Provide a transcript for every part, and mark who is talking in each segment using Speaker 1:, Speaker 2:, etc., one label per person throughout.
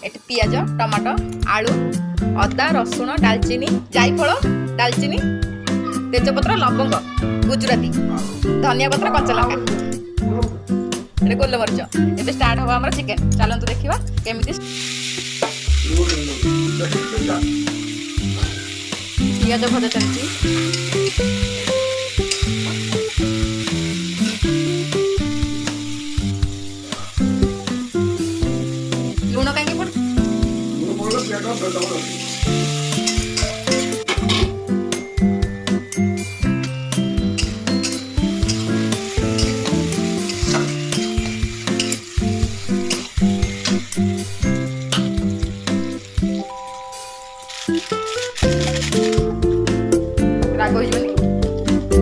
Speaker 1: Eighty पियाज tomato आलू अदा रसुण डालचीनी जायफल डालचीनी तेजपत्र लवंग गुजराती धनिया पत्र कच्चा लंका ये गोलमरीच ए स्टार्ट हम आम चिकेन चलतु देखा केमी पियाज भजा चलती लुण कहीं पड़ राग हो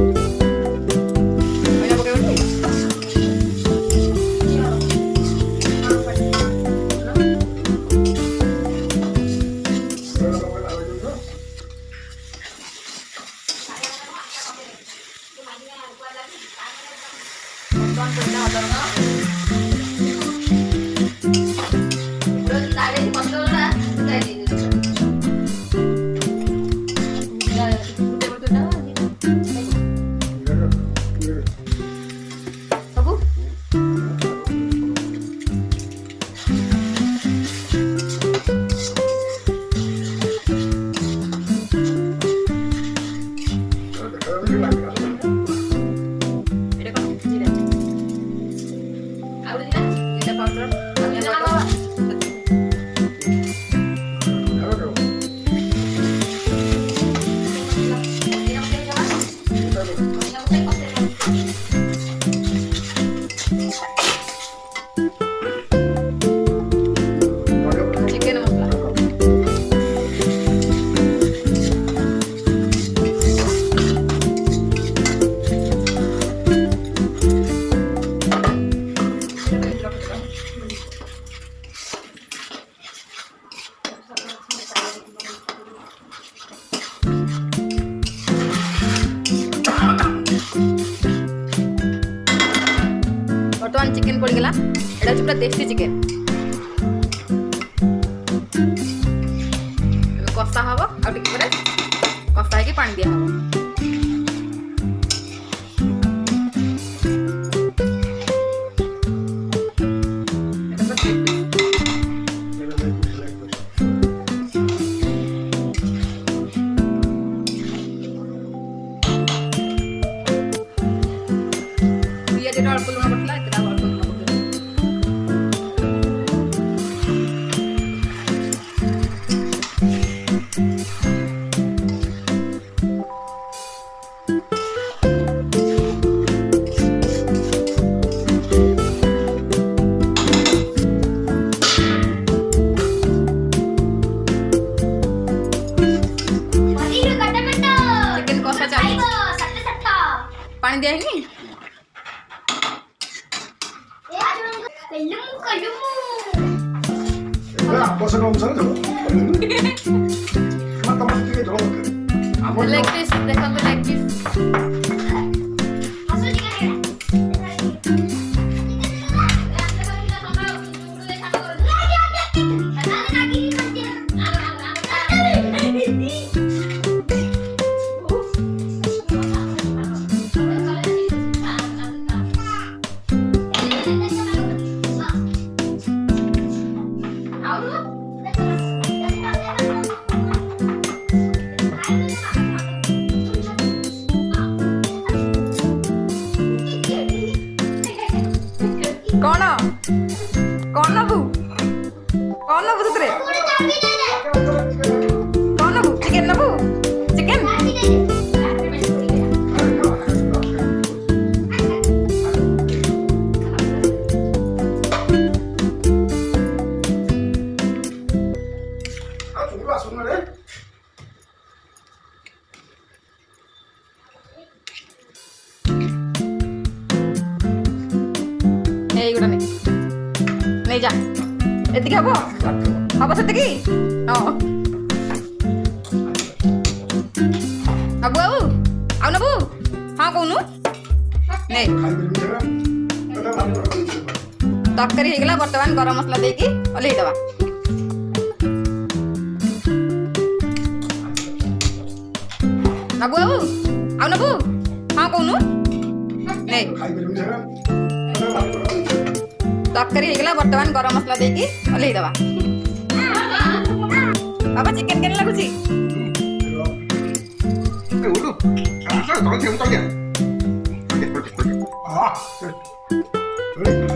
Speaker 1: बर्तमान चिकेन पड़गला एटा पूरा देसी चिकेन कषा हम आगे कषा है पानी दिया हम अल्प लुण पड़ता चिकेन कषा चाहिए पानी दिया है लेग पीस देखो तो लेग पीस कौन कौन नबू कौन नबू तुतरे कौन नबू चिकन नबू चिकन नहीं जा एतिक हम हम से हाँ नबू आउ नबू हाँ कहूनु नहीं तरकारी हो गला बर्तमान गरम मसला देकी ओल्हेदबा। नबू बाबू आउ नबू हाँ कहूनु नहीं तरकारी ହେଇଗଲା ବର୍ତ୍ତମାନ गरम मसला ଦେଇକି ओल्हेଇ दबा बाबा चिकन केन लागुची
Speaker 2: Udah,